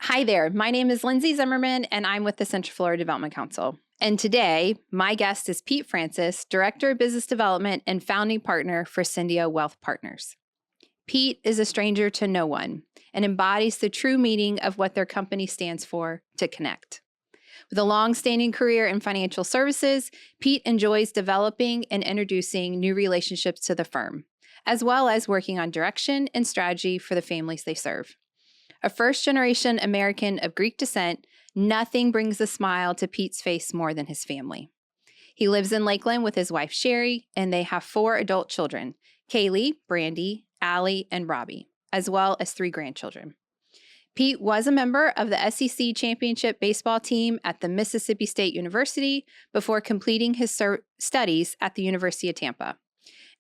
Hi there. My name is Lindsay Zimmerman, and I'm with the Central Florida Development Council. And today, my guest is Pete Frantzis, Director of Business Development and founding partner for Cyndeo Wealth Partners. Pete is a stranger to no one and embodies the true meaning of what their company stands for, to connect. With a long-standing career in financial services, Pete enjoys developing and introducing new relationships to the firm, as well as working on direction and strategy for the families they serve. A first-generation American of Greek descent, nothing brings a smile to Pete's face more than his family. He lives in Lakeland with his wife, Sherry, and they have 4 adult children, Kaylee, Brandy, Allie, and Robbie, as well as 3 grandchildren. Pete was a member of the SEC Championship baseball team at the Mississippi State University before completing his studies at the University of Tampa.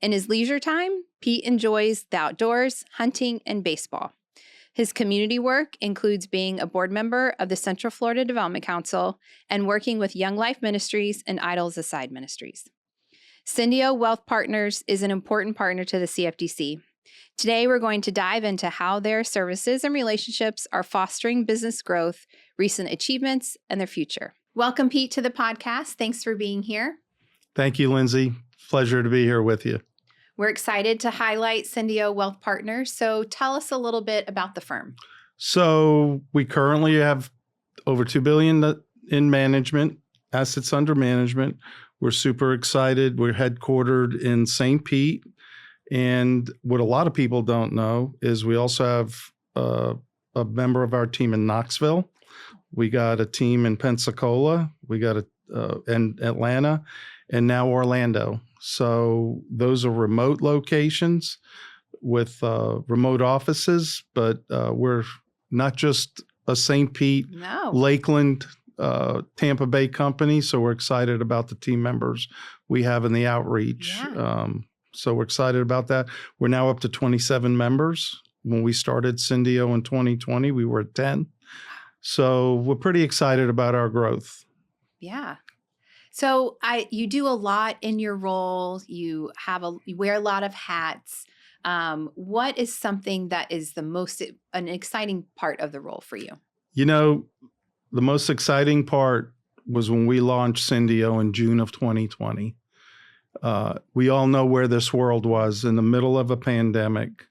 In his leisure time, Pete enjoys the outdoors, hunting, and baseball. His community work includes being a board member of the Central Florida Development Council and working with Young Life Ministries and Idols Aside Ministries. Cyndeo Wealth Partners is an important partner to the CFDC. Today, we're going to dive into how their services and relationships are fostering business growth, recent achievements, and their future. Welcome, Pete, to the podcast. Thanks for being here. Thank you, Lindsay. Pleasure to be here with you. We're excited to highlight Cyndeo Wealth Partners. So tell us a little bit about the firm. So we currently have over $2 billion in management, assets under management. We're super excited. We're headquartered in St. Pete. And what a lot of people don't know is we also have a member of our team in Knoxville. We got a team in Pensacola. We got in Atlanta, and now Orlando. So those are remote locations with remote offices, but we're not just a St. Pete, Lakeland, Tampa Bay company. So we're excited about the team members we have in the outreach. Yeah. So we're excited about that. We're now up to 27 members. When we started Cyndeo in 2020, we were at 10. So we're pretty excited about our growth. Yeah. So you do a lot in your role. You wear a lot of hats. What is something that is an exciting part of the role for you? You know, the most exciting part was when we launched Cyndeo in June of 2020. We all know where this world was in the middle of a pandemic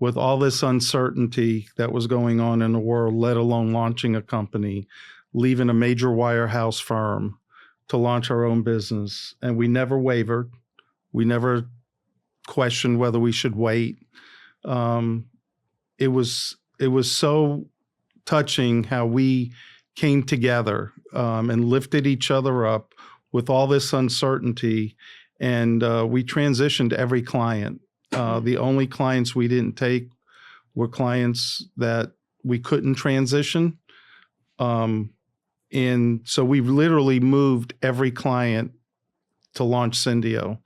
with all this uncertainty that was going on in the world, let alone launching a company, leaving a major wirehouse firm to launch our own business. And we never wavered. We never questioned whether we should wait. It was so touching how we came together and lifted each other up with all this uncertainty. And we transitioned every client. The only clients we didn't take were clients that we couldn't transition. And so we literally moved every client to launch Cyndeo.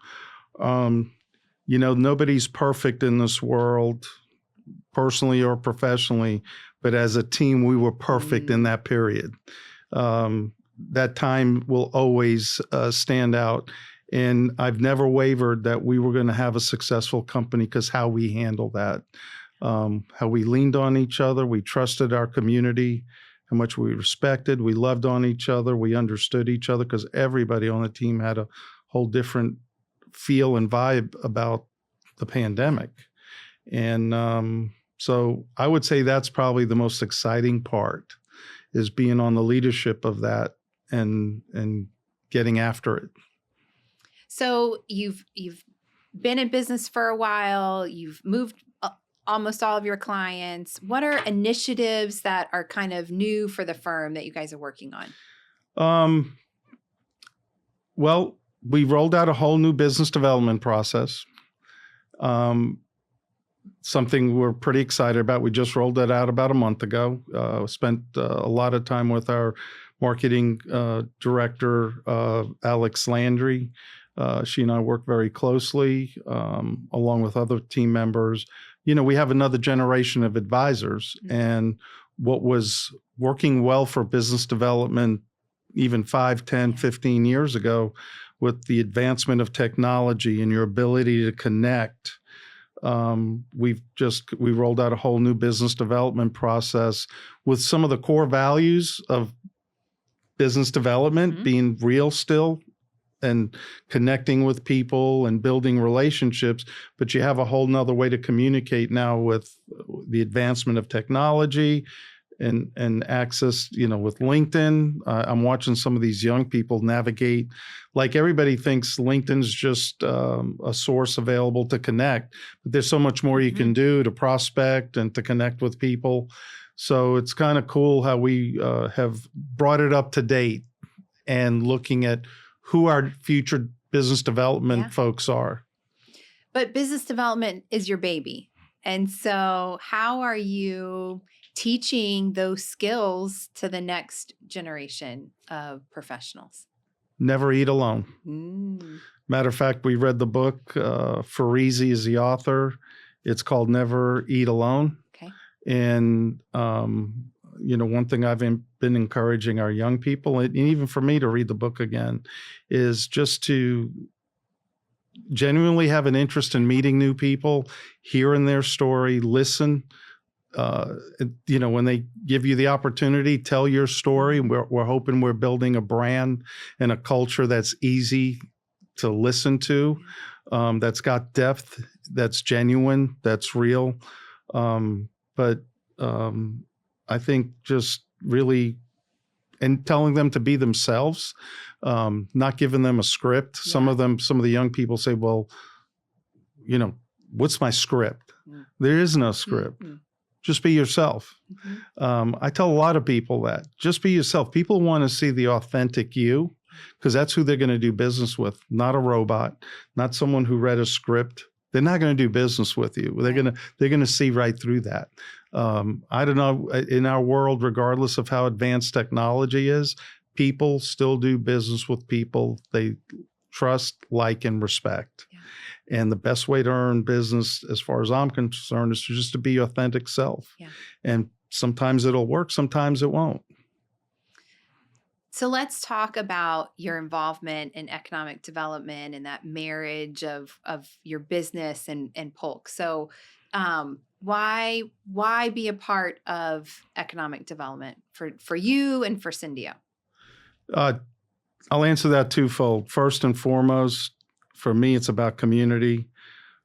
Nobody's perfect in this world, personally or professionally, but as a team, we were perfect in that period. That time will always stand out. And I've never wavered that we were going to have a successful company because how we handled that, how we leaned on each other, we trusted our community, how much we respected, we loved on each other, we understood each other because everybody on the team had a whole different feel and vibe about the pandemic. And so I would say that's probably the most exciting part, is being on the leadership of that and getting after it. So you've been in business for a while. You've moved almost all of your clients. What are initiatives that are kind of new for the firm that you guys are working on? Well, we rolled out a whole new business development process. Something we're pretty excited about. We just rolled that out about a month ago. Spent a lot of time with our marketing director, Alex Landry. She and I work very closely, along with other team members. We have another generation of advisors, and what was working well for business development even 5, 10, 15 years ago, with the advancement of technology and your ability to connect, We rolled out a whole new business development process with some of the core values of business development being real still and connecting with people and building relationships, but you have a whole nother way to communicate now with the advancement of technology and access, with LinkedIn. I'm watching some of these young people navigate, like everybody thinks LinkedIn's just a source available to connect, but there's so much more you can do to prospect and to connect with people. So it's kind of cool how we have brought it up to date and looking at who our future business development folks are. But business development is your baby. And so how are you teaching those skills to the next generation of professionals? Never eat alone. Matter of fact, we read the book. Ferrizzi is the author. It's called Never Eat Alone. Okay. And, one thing I've been encouraging our young people, and even for me to read the book again, is just to genuinely have an interest in meeting new people, hearing their story, listen. When they give you the opportunity, tell your story. We're hoping we're building a brand and a culture that's easy to listen to, that's got depth, that's genuine, that's real. But I think just really, and telling them to be themselves, not giving them a script. Yeah. Some of the young people say, well, what's my script? There is no script. Just be yourself. I tell a lot of people that. Just be yourself. People want to see the authentic you because that's who they're going to do business with, not a robot, not someone who read a script. They're not going to do business with you. They're going to see right through that. I don't know, in our world, regardless of how advanced technology is, people still do business with people they trust, like, and respect. Yeah. And the best way to earn business, as far as I'm concerned, is just to be your authentic self. Yeah. And sometimes it'll work, sometimes it won't. So let's talk about your involvement in economic development and that marriage of your business and Polk. So why be a part of economic development for you and for Cyndeo? I'll answer that twofold. First and foremost, for me, it's about community.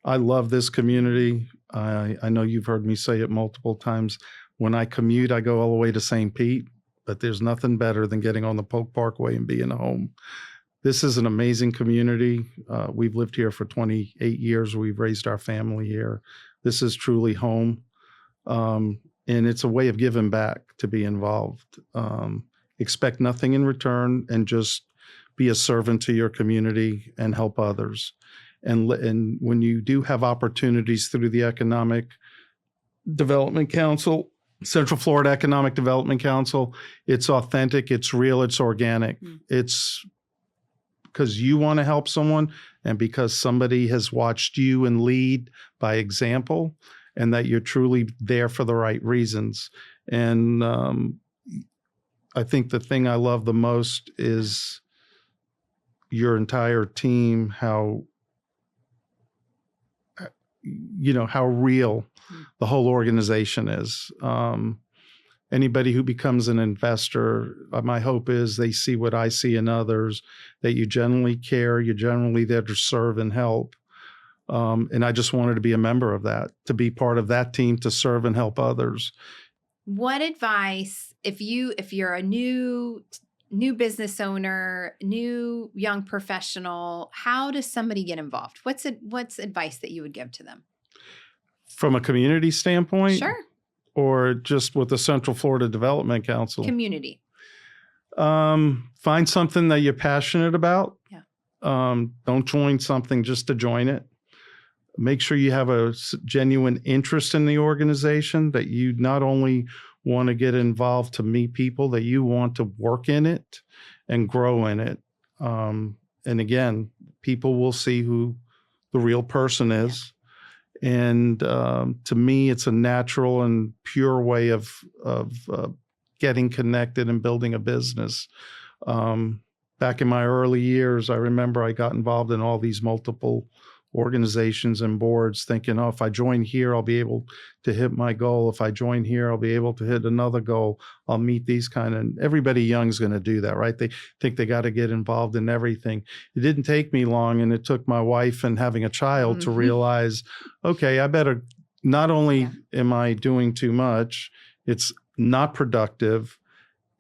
I love this community. I know you've heard me say it multiple times. When I commute, I go all the way to St. Pete, but there's nothing better than getting on the Polk Parkway and being home. This is an amazing community. We've lived here for 28 years. We've raised our family here. This is truly home. And it's a way of giving back to be involved. Expect nothing in return and just be a servant to your community and help others. And when you do have opportunities through the Economic Development Council, Central Florida Economic Development Council, it's authentic, it's real, it's organic. It's because you want to help someone and because somebody has watched you and lead by example and that you're truly there for the right reasons. And I think the thing I love the most is your entire team, how real the whole organization is. Anybody who becomes an investor, my hope is they see what I see in others, that you generally care, you're generally there to serve and help. And I just wanted to be a member of that, to be part of that team, to serve and help others. What advice, if you're a new business owner, new young professional, how does somebody get involved? What's advice that you would give to them? From a community standpoint? Sure. Or just with the Central Florida Development Council? Community. Find something that you're passionate about. Yeah. Don't join something just to join it. Make sure you have a genuine interest in the organization, that you not only want to get involved to meet people, that you want to work in it and grow in it. And again, people will see who the real person is. And to me, it's a natural and pure way of getting connected and building a business. Back in my early years, I remember I got involved in all these multiple organizations and boards thinking, oh, if I join here, I'll be able to hit my goal. If I join here, I'll be able to hit another goal. I'll meet these kind of, everybody young is going to do that, right? They think they got to get involved in everything. It didn't take me long, and it took my wife and having a child to realize, okay, I better, not only am I doing too much, it's not productive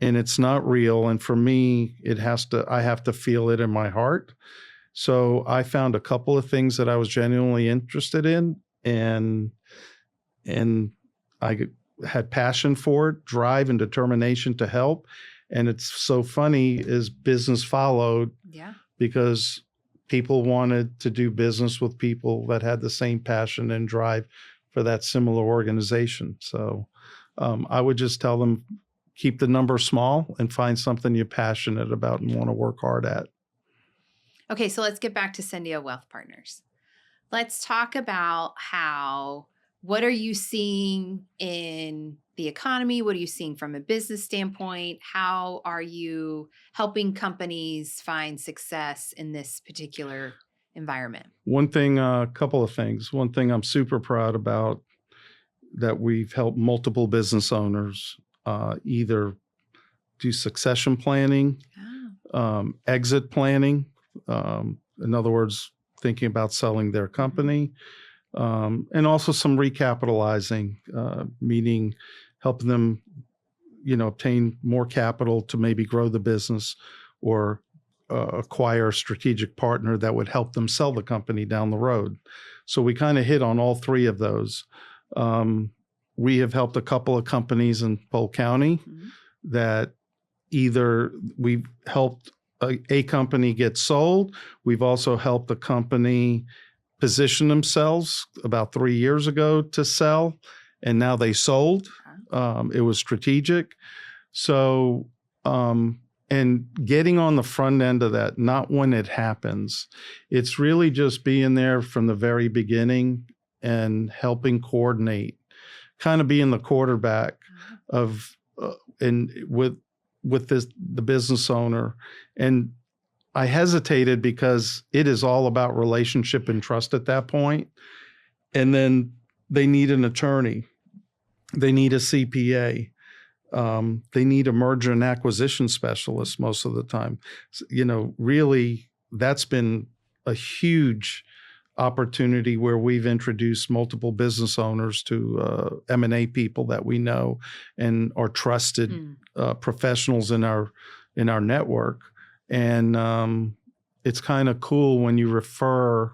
and it's not real. And for me, I have to feel it in my heart. So I found a couple of things that I was genuinely interested in, and I had passion for it, drive and determination to help. And it's so funny is business followed because people wanted to do business with people that had the same passion and drive for that similar organization. So I would just tell them, keep the number small and find something you're passionate about and want to work hard at. Okay, so let's get back to Cyndeo Wealth Partners. Let's talk about what are you seeing in the economy? What are you seeing from a business standpoint? How are you helping companies find success in this particular environment? One thing, a couple of things. One thing I'm super proud about that we've helped multiple business owners either do succession planning, exit planning. In other words, thinking about selling their company, and also some recapitalizing, meaning helping them, obtain more capital to maybe grow the business or acquire a strategic partner that would help them sell the company down the road. So we kind of hit on all three of those. We have helped a couple of companies in Polk County that either we've helped a company get sold. We've also helped the company position themselves about 3 years ago to sell, and now they sold. It was strategic. So, and getting on the front end of that, not when it happens. It's really just being there from the very beginning and helping coordinate, kind of being the quarterback of, with the business owner. And I hesitated because it is all about relationship and trust at that point. And then they need an attorney. They need a CPA. They need a merger and acquisition specialist most of the time. Really, that's been a huge opportunity where we've introduced multiple business owners to M&A people that we know and are trusted professionals in our network. And it's kind of cool when you refer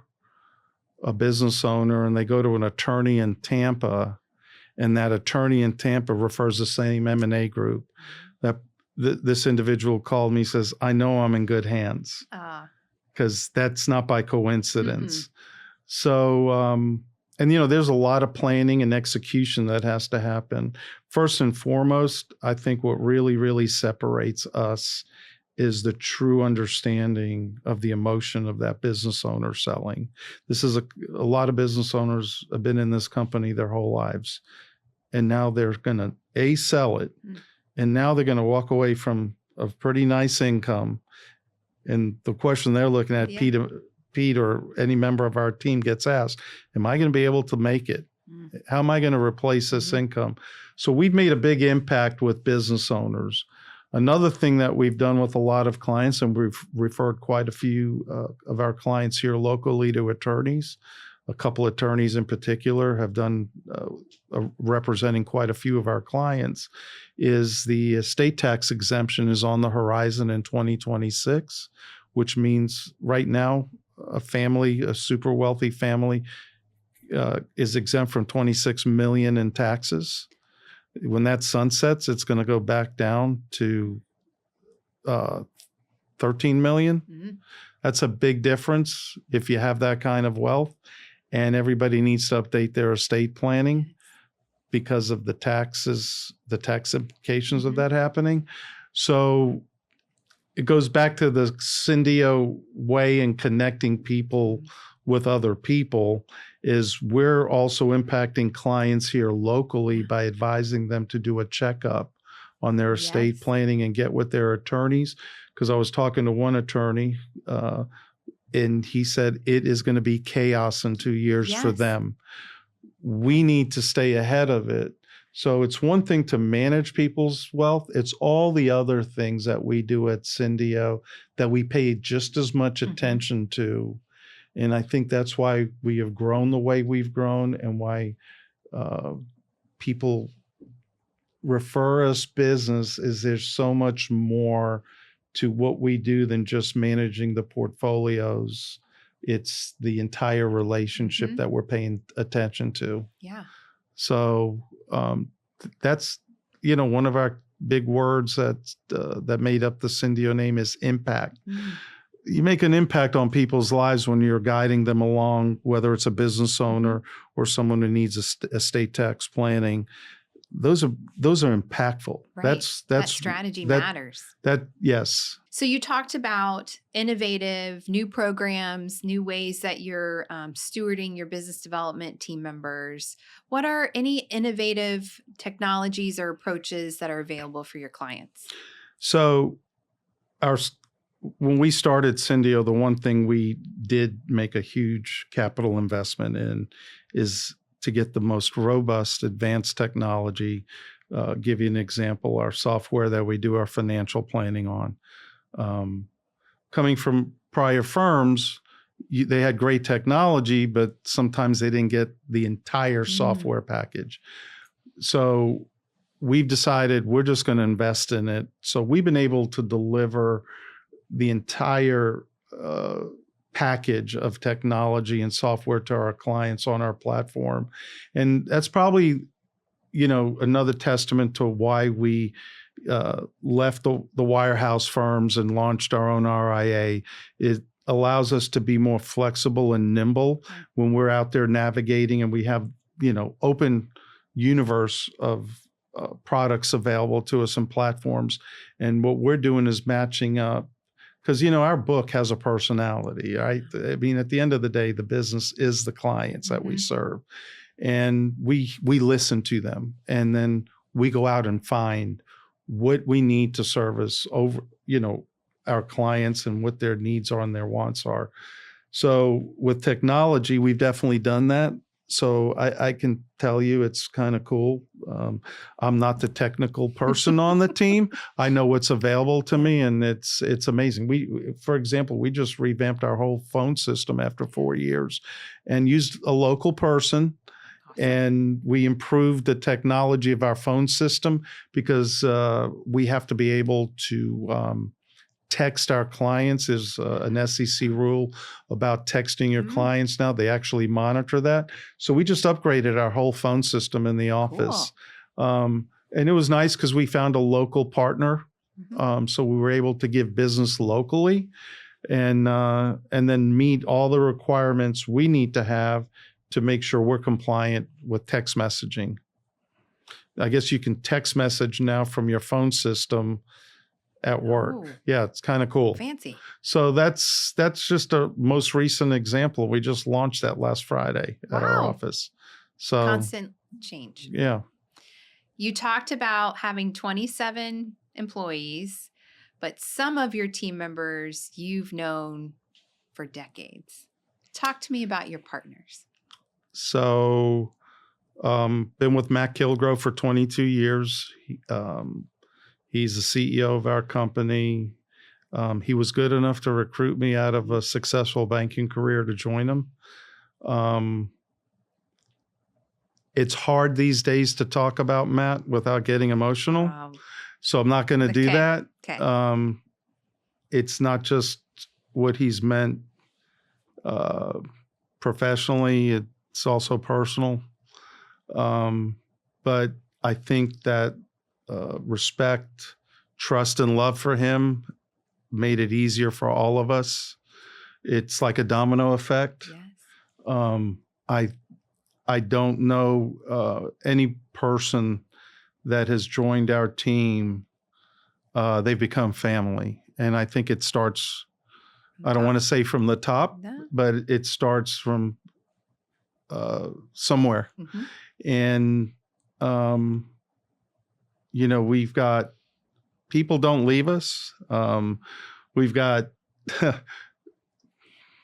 a business owner and they go to an attorney in Tampa, and that attorney in Tampa refers the same M&A group. That this individual called me, says, I know I'm in good hands, because that's not by coincidence. So, and there's a lot of planning and execution that has to happen. First and foremost, I think what really, really separates us is the true understanding of the emotion of that business owner selling. This is a lot of business owners have been in this company their whole lives, and now they're going to sell it, and now they're going to walk away from a pretty nice income. And the question they're looking at, Pete or any member of our team gets asked, am I going to be able to make it? How am I going to replace this income? So we've made a big impact with business owners. Another thing that we've done with a lot of clients, and we've referred quite a few of our clients here locally to attorneys. A couple attorneys in particular have done representing quite a few of our clients, is the estate tax exemption is on the horizon in 2026, which means right now a super wealthy family is exempt from $26 million in taxes. When that sunsets, it's going to go back down to $13 million. That's a big difference if you have that kind of wealth. And everybody needs to update their estate planning because of the taxes, the tax implications of that happening. So it goes back to the Cyndeo way in connecting people with other people, is we're also impacting clients here locally by advising them to do a checkup on their estate planning and get with their attorneys. Because I was talking to one attorney and he said it is going to be chaos in 2 years for Yes. them. We need to stay ahead of it. So it's one thing to manage people's wealth. It's all the other things that we do at Cyndeo that we pay just as much attention to. And I think that's why we have grown the way we've grown, and why people refer us business is there's so much more to what we do than just managing the portfolios. It's the entire relationship that we're paying attention to. Yeah. So that's, one of our big words that made up the Cyndeo name is impact. You make an impact on people's lives when you're guiding them along, whether it's a business owner or someone who needs estate tax planning. Those are impactful. Right. That strategy matters. Yes. So you talked about innovative new programs, new ways that you're stewarding your business development team members. What are any innovative technologies or approaches that are available for your clients? So when we started Cyndeo, the one thing we did make a huge capital investment in is to get the most robust advanced technology. Give you an example, our software that we do our financial planning on. Coming from prior firms, they had great technology, but sometimes they didn't get the entire software package. So we've decided we're just going to invest in it. So we've been able to deliver the entire package of technology and software to our clients on our platform. And that's probably, another testament to why we left the wirehouse firms and launched our own RIA. It allows us to be more flexible and nimble when we're out there navigating, and we have, open universe of products available to us and platforms. And what we're doing is matching up. Because, our book has a personality, right? I mean, at the end of the day, the business is the clients that we serve. And we listen to them. And then we go out and find what we need to service over, our clients and what their needs are and their wants are. So with technology, we've definitely done that. So I can tell you it's kind of cool. I'm not the technical person on the team. I know what's available to me, and it's amazing. For example, we just revamped our whole phone system after 4 years and used a local person. Awesome. And we improved the technology of our phone system because we have to be able to text our clients. There's an SEC rule about texting your clients now. They actually monitor that. So we just upgraded our whole phone system in the office. Cool. And it was nice because we found a local partner. So we were able to give business locally and then meet all the requirements we need to have to make sure we're compliant with text messaging. I guess you can text message now from your phone system at work. Oh. Yeah, it's kind of cool. Fancy. So that's just a most recent example. We just launched that last Friday at our office. So constant change. Yeah. You talked about having 27 employees, but some of your team members you've known for decades. Talk to me about your partners. So been with Matt Kilgrove for 22 years. He's the CEO of our company. He was good enough to recruit me out of a successful banking career to join him. It's hard these days to talk about Matt without getting emotional. So I'm not going to do that. Okay. It's not just what he's meant professionally. It's also personal. But I think that respect, trust, and love for him made it easier for all of us. It's like a domino effect. Yes. I don't know any person that has joined our team. They've become family. And I think it starts, I don't want to say from the top, but it starts from somewhere. And we've got people don't leave us. We've got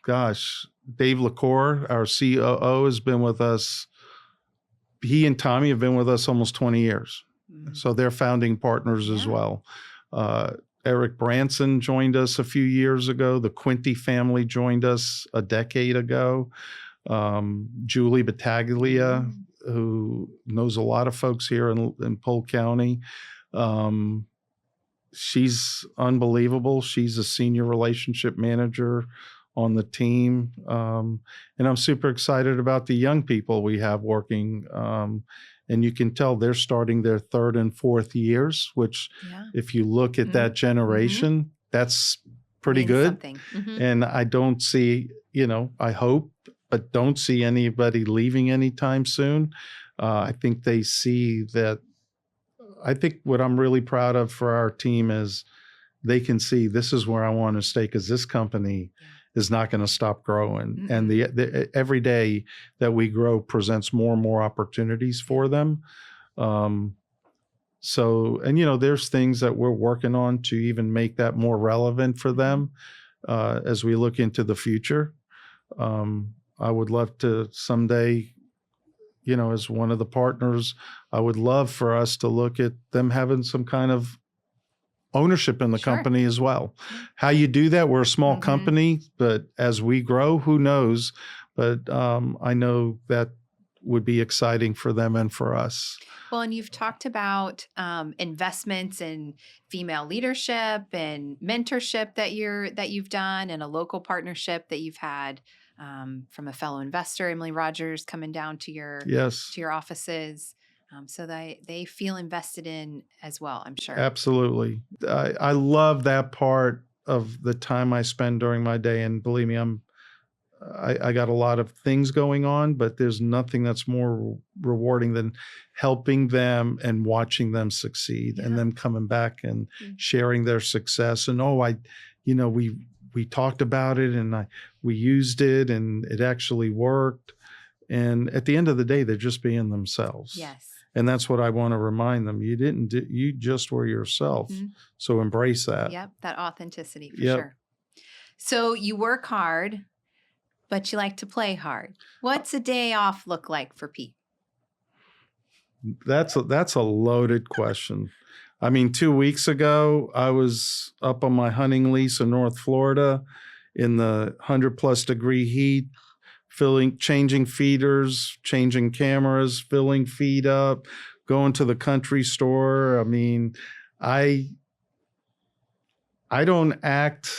gosh, Dave LaCour, our COO, has been with us. He and Tommy have been with us almost 20 years. So they're founding partners as well. Eric Branson joined us a few years ago. The Quinty family joined us a decade ago. Julie Battaglia, who knows a lot of folks here in Polk County. She's unbelievable. She's a senior relationship manager on the team. And I'm super excited about the young people we have working. And you can tell they're starting their third and fourth years, which if you look at that generation, that's pretty good. And I don't see, I hope, but don't see anybody leaving anytime soon. I think they see that. I think what I'm really proud of for our team is they can see this is where I want to stay, because this company is not going to stop growing. And the every day that we grow presents more and more opportunities for them. So, and there's things that we're working on to even make that more relevant for them as we look into the future. I would love to someday, as one of the partners, I would love for us to look at them having some kind of ownership in the company as well. How you do that? We're a small company, but as we grow, who knows? But I know that would be exciting for them and for us. Well, and you've talked about investments in female leadership and mentorship that you've done, and a local partnership that you've had from a fellow investor, Emily Rogers, coming down to your offices. So they feel invested in as well, I'm sure. Absolutely. I love that part of the time I spend during my day. And believe me, I got a lot of things going on, but there's nothing that's more rewarding than helping them and watching them succeed and them coming back and sharing their success. And, we talked about it and we used it and it actually worked. And at the end of the day, they're just being themselves. Yes. And that's what I want to remind them. You just were yourself. So embrace that. Yep. That authenticity for sure. So you work hard, but you like to play hard. What's a day off look like for Pete? That's a loaded question. I mean, 2 weeks ago, I was up on my hunting lease in North Florida in the 100+ degree heat, changing feeders, changing cameras, filling feed up, going to the country store. I mean, I don't act,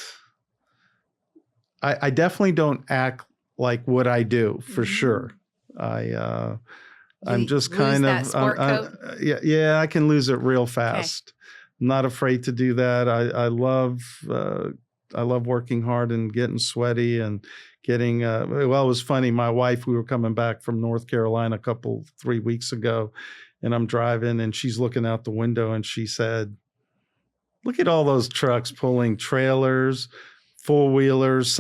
I definitely don't act like what I do, for sure. I'm just kind of, I can lose it real fast. I'm not afraid to do that. I love working hard and getting sweaty and getting, it was funny. My wife, we were coming back from North Carolina 3 weeks ago, and I'm driving and she's looking out the window and she said, "Look at all those trucks pulling trailers, four-wheelers,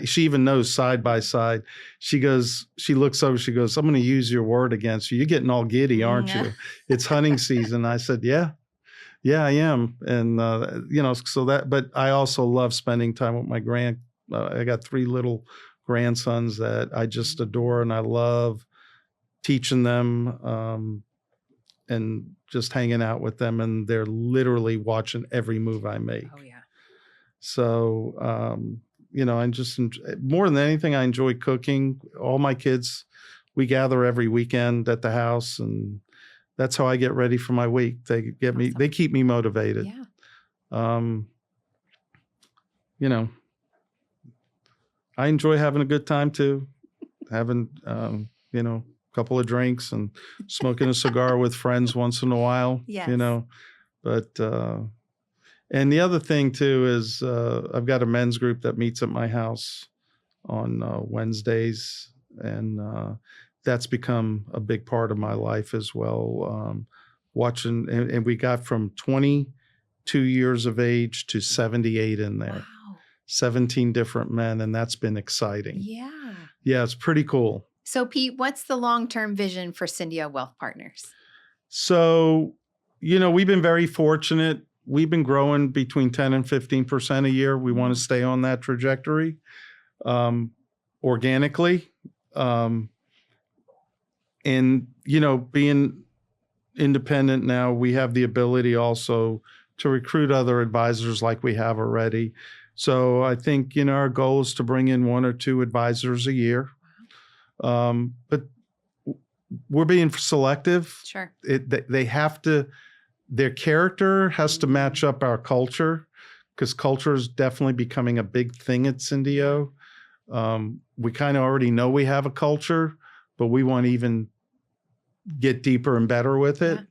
she even knows side by side." She looks over, she goes, "I'm going to use your word against you. You're getting all giddy, aren't you? It's hunting season." I said, yeah, I am. And, but I also love spending time with my I got 3 little grandsons that I just adore, and I love teaching them and just hanging out with them. And they're literally watching every move I make. Oh, yeah. So, I just, more than anything, I enjoy cooking. All my kids, we gather every weekend at the house, and that's how I get ready for my week. They keep me motivated. Yeah. I enjoy having a good time too, having, a couple of drinks and smoking a cigar with friends once in a while, but, and the other thing too is I've got a men's group that meets at my house on Wednesdays, and that's become a big part of my life as well. Watching, and we got from 22 years of age to 78 in there. Wow. 17 different men, and that's been exciting. Yeah. Yeah, it's pretty cool. So Pete, what's the long-term vision for Cyndeo Wealth Partners? So, we've been very fortunate. We've been growing between 10 and 15% a year. We want to stay on that trajectory. organically. And, being independent now, we have the ability also to recruit other advisors like we have already. So I think, our goal is to bring in 1 or 2 advisors a year. But we're being selective. Sure. They have to, their character has to match up our culture, because culture is definitely becoming a big thing at Cyndeo. We kind of already know we have a culture, but we want to even get deeper and better with it. Yeah.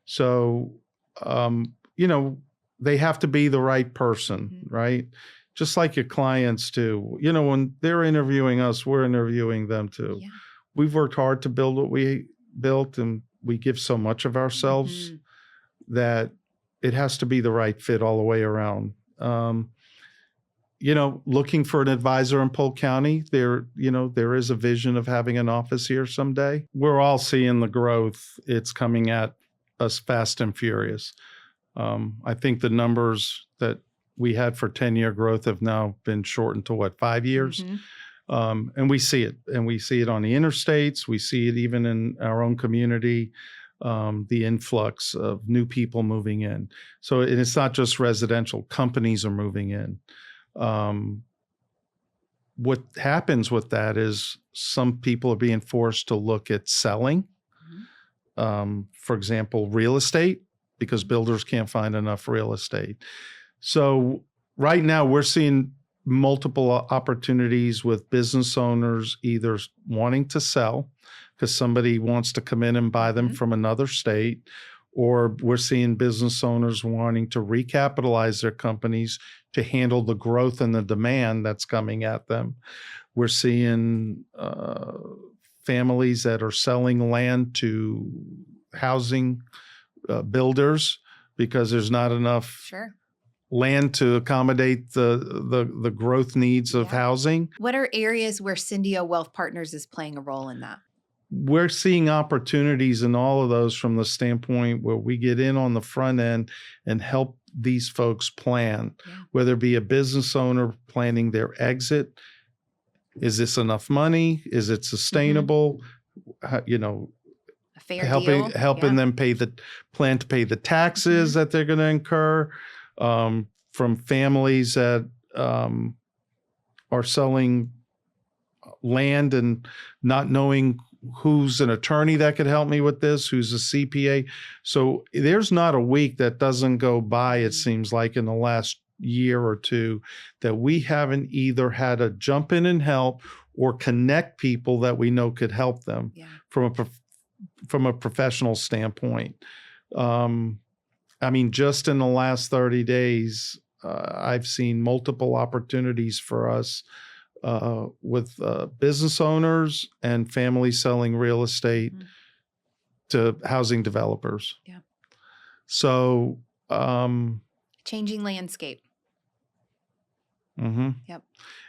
So, they have to be the right person, right? Just like your clients too. When they're interviewing us, we're interviewing them too. Yeah. We've worked hard to build what we built, and we give so much of ourselves that it has to be the right fit all the way around. Looking for an advisor in Polk County, there is a vision of having an office here someday. We're all seeing the growth. It's coming at us fast and furious. I think the numbers that we had for 10-year growth have now been shortened to 5 years. And we see it. And we see it on the interstates. We see it even in our own community, the influx of new people moving in. So it's not just residential. Companies are moving in. What happens with that is some people are being forced to look at selling, for example, real estate, because builders can't find enough real estate. So right now we're seeing multiple opportunities with business owners either wanting to sell because somebody wants to come in and buy them from another state, or we're seeing business owners wanting to recapitalize their companies to handle the growth and the demand that's coming at them. We're seeing families that are selling land to housing builders because there's not enough land to accommodate the growth needs of housing. What are areas where Cyndeo Wealth Partners is playing a role in that? We're seeing opportunities in all of those from the standpoint where we get in on the front end and help these folks plan, whether it be a business owner planning their exit. Is this enough money? Is it sustainable? A fair helping deal. them pay the taxes that they're going to incur, from families that are selling land and not knowing who's an attorney that could help me with this, who's a CPA. So there's not a week that doesn't go by, it seems like, in the last year or two that we haven't either had to jump in and help or connect people that we know could help them from a professional standpoint. Just in the last 30 days, I've seen multiple opportunities for us with business owners and families selling real estate to housing developers. Yeah. So, changing landscape. Yep.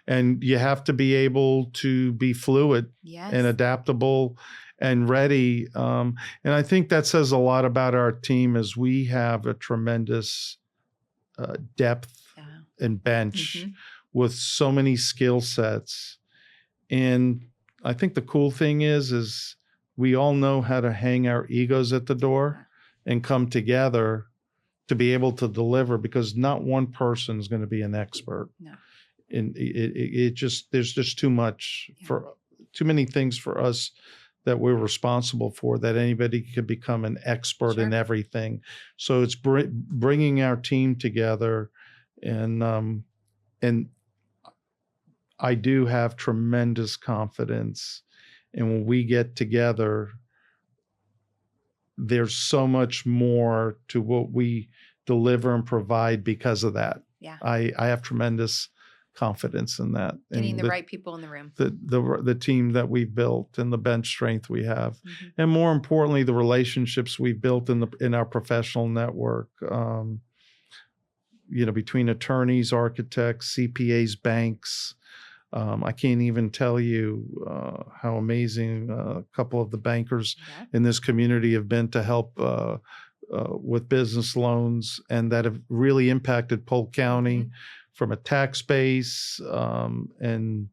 And you have to be able to be fluid and adaptable and ready. And I think that says a lot about our team, as we have a tremendous depth and bench with so many skill sets. And I think the cool thing is we all know how to hang our egos at the door and come together to be able to deliver, because not one person is going to be an expert. No. And there's just too much too many things for us that we're responsible for, that anybody could become an expert in everything. So it's bringing our team together, and I do have tremendous confidence. And when we get together, there's so much more to what we deliver and provide because of that. Yeah. I have tremendous confidence in that. Getting the right people in the room. The team that we've built and the bench strength we have. And more importantly, the relationships we've built in our professional network, between attorneys, architects, CPAs, banks. I can't even tell you how amazing a couple of the bankers in this community have been to help with business loans, and that have really impacted Polk County from a tax base and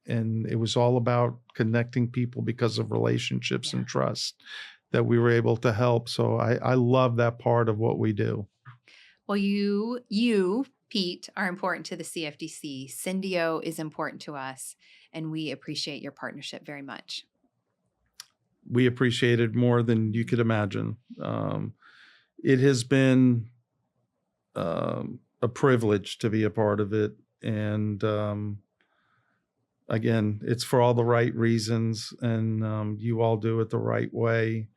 and it was all about connecting people because of relationships and trust that we were able to help. So I love that part of what we do. Well, you, Pete, are important to the CFDC. Cyndeo is important to us, and we appreciate your partnership very much. We appreciate it more than you could imagine. It has been a privilege to be a part of it. And again, it's for all the right reasons, and you all do it the right way.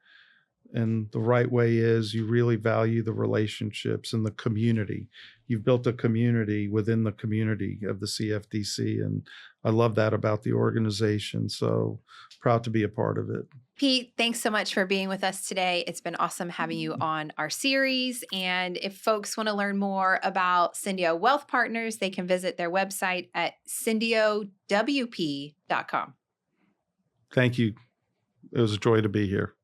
And the right way is you really value the relationships and the community. You've built a community within the community of the CFDC, and I love that about the organization. So proud to be a part of it. Pete, thanks so much for being with us today. It's been awesome having you on our series. And if folks want to learn more about Cyndeo Wealth Partners, they can visit their website at syndeowp.com. Thank you. It was a joy to be here.